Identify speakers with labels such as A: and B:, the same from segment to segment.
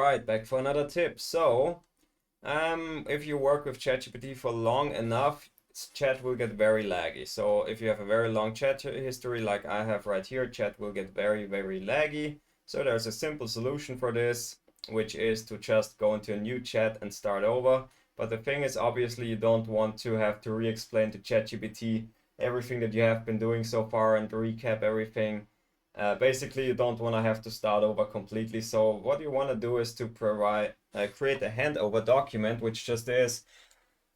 A: right, back for another tip. If you work with ChatGPT for long enough, chat will get very laggy. So if you have a very long chat history like I have right here, chat will get very, very laggy. So there's a simple solution for this, which is to just go into a new chat and start over. But the thing is, obviously, you don't want to have to re-explain to ChatGPT everything that you have been doing so far and recap everything. Basically, you don't want to have to start over completely. So what you want to do is to create a handover document, which just is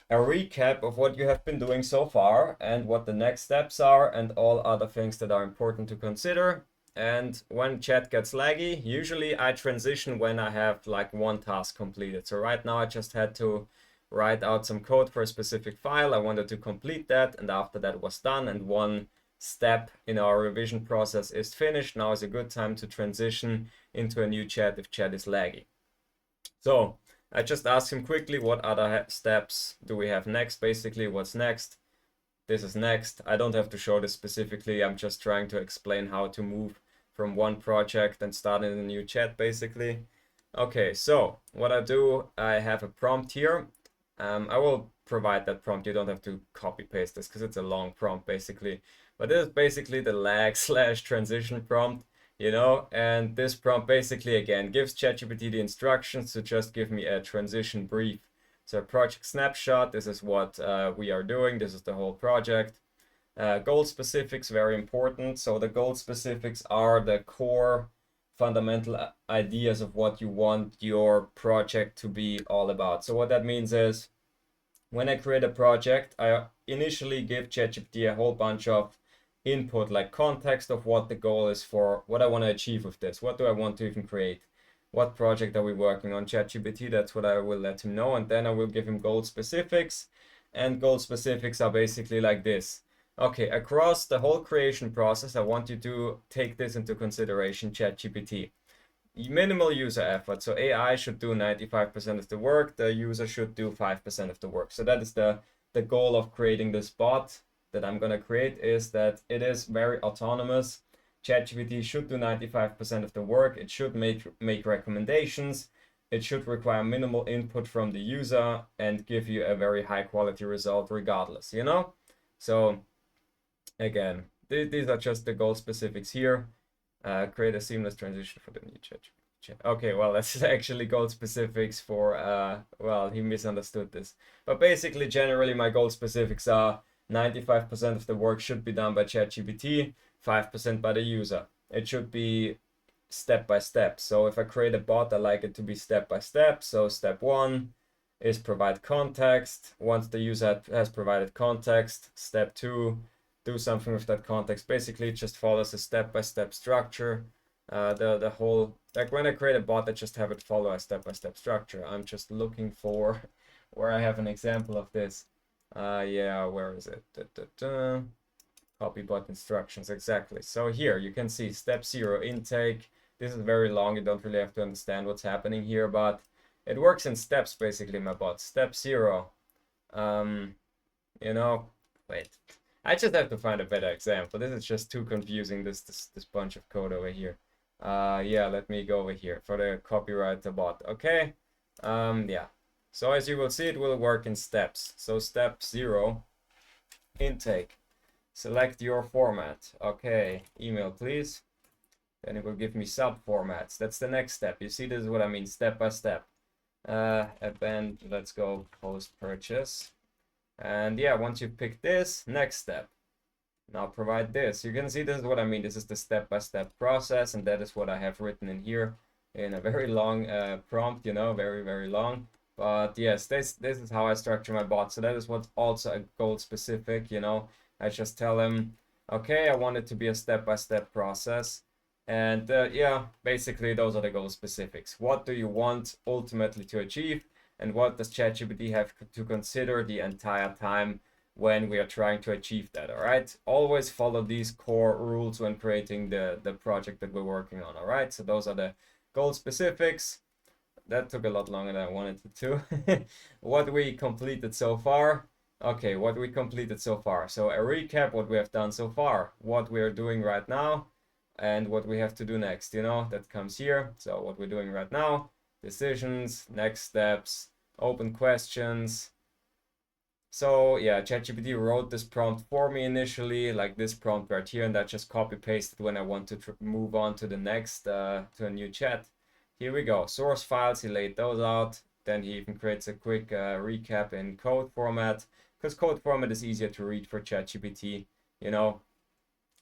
A: a recap of what you have been doing so far and what the next steps are and all other things that are important to consider. And when chat gets laggy, usually I transition when I have like one task completed. So right now I just had to write out some code for a specific file. I wanted to complete that, and after that was done and one step in our revision process is finished, now is a good time to transition into a new chat if chat is laggy. So I just asked him quickly, what other steps do we have next? Basically, what's next? This is next. I don't have to show this specifically. I'm just trying to explain how to move from one project and start in a new chat, basically. Okay, so what I do, I have a prompt here. I will provide that prompt. You don't have to copy paste this because it's a long prompt, basically. But this is basically the lag/transition prompt, and this prompt basically, again, gives ChatGPT the instructions to just give me a transition brief. So a project snapshot, this is what we are doing. This is the whole project. Goal specifics, very important. So the goal specifics are the core fundamental ideas of what you want your project to be all about. So what that means is, when I create a project, I initially give ChatGPT a whole bunch of input, like context of what the goal is for, what I want to achieve with this, what do I want to even create, what project are we working on. ChatGPT, that's what I will let him know, and then I will give him goal specifics, and goal specifics are basically like this. Okay, across the whole creation process, I want you to take this into consideration, ChatGPT. Minimal user effort. So AI should do 95% of the work. The user should do 5% of the work. So that is the goal of creating this bot that I'm going to create, is that it is very autonomous. ChatGPT should do 95% of the work. It should make recommendations. It should require minimal input from the user and give you a very high quality result regardless, So again, these are just the goal specifics here. Create a seamless transition for the new chat. Okay, well, that's actually goal specifics for, well, he misunderstood this. But basically, generally, my goal specifics are 95% of the work should be done by ChatGPT, 5% by the user. It should be step by step. So if I create a bot, I like it to be step by step. So step 1 is provide context. Once the user has provided context, step 2, do something with that context. Basically, it just follows a step-by-step structure. The whole, like when I create a bot, I just have it follow a step-by-step structure. I'm just looking for where I have an example of this. Yeah, where is it? Copy bot instructions, exactly. So here you can see step 0, intake. This is very long. You don't really have to understand what's happening here, but it works in steps, basically, my bot. Step 0, wait. I just have to find a better example. This is just too confusing, this bunch of code over here. Yeah, let me go over here for the copywriter bot. Okay. Yeah. So as you will see, it will work in steps. So step 0, intake. Select your format. Okay, email please. Then it will give me sub formats. That's the next step. You see, this is what I mean, step by step. Append, let's go post purchase. And yeah, once you pick this, next step. Now provide this. You can see this is what I mean. This is the step-by-step process, and that is what I have written in here in a very long prompt, very, very long. But yes, this is how I structure my bot. So that is what's also a goal specific, I just tell them, okay, I want it to be a step-by-step process. And yeah, basically those are the goal specifics. What do you want ultimately to achieve? And what does ChatGPT have to consider the entire time when we are trying to achieve that, all right? Always follow these core rules when creating the project that we're working on, all right? So those are the goal specifics. That took a lot longer than I wanted it to. What we completed so far. Okay, what we completed so far. So a recap, what we have done so far, what we are doing right now, and what we have to do next, that comes here. So what we're doing right now, decisions, next steps, open questions. So yeah, ChatGPT wrote this prompt for me initially, like this prompt right here, and that just copy pasted when I want to move on to the next, to a new chat. Here we go, source files, he laid those out. Then he even creates a quick recap in code format, because code format is easier to read for ChatGPT, you know,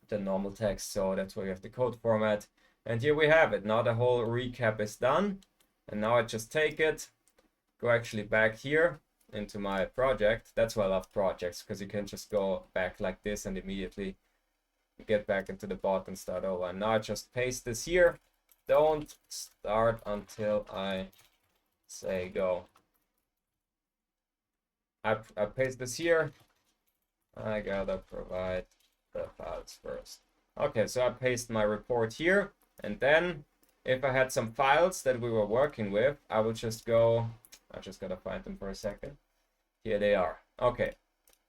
A: than normal text. So that's why we have the code format. And here we have it. Now the whole recap is done. And now I just take it, go actually back here into my project. That's why I love projects, because you can just go back like this and immediately get back into the bot and start over. And now I just paste this here. Don't start until I say go. I paste this here. I gotta provide the files first. Okay, so I paste my report here, and then if I had some files that we were working with, I will just go, I just gotta find them for a second. Here they are. Okay,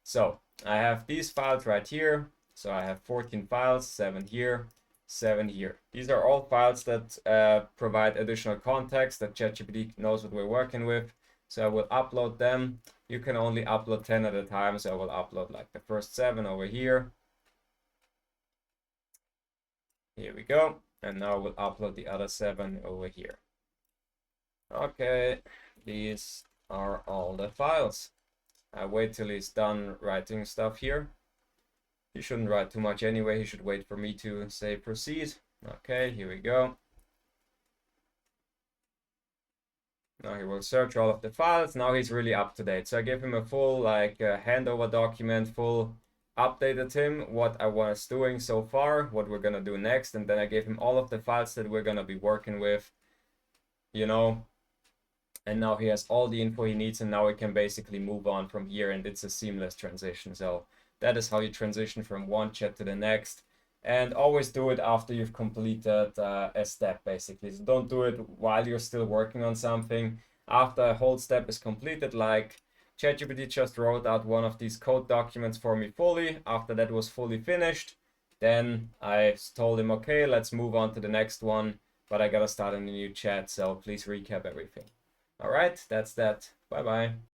A: so I have these files right here. So I have 14 files, 7 here, 7 here. These are all files that provide additional context that ChatGPT knows what we're working with. So I will upload them. You can only upload 10 at a time, so I will upload like the first 7 over here. Here we go. And now we'll upload the other 7 over here. Okay, these are all the files. I wait till he's done writing stuff here. He shouldn't write too much anyway. He should wait for me to say proceed. Okay, here we go. Now he will search all of the files. Now he's really up to date. So I gave him a full like handover document, full updated him what I was doing so far, what we're gonna do next, and then I gave him all of the files that we're gonna be working with, you know. And now he has all the info he needs, and now we can basically move on from here, and it's a seamless transition. So that is how you transition from one chat to the next. And always do it after you've completed a step, basically. So don't do it while you're still working on something. After a whole step is completed, like ChatGPT just wrote out one of these code documents for me fully. After that was fully finished, then I told him, okay, let's move on to the next one, but I gotta start a new chat, so please recap everything. All right, that's that. Bye-bye.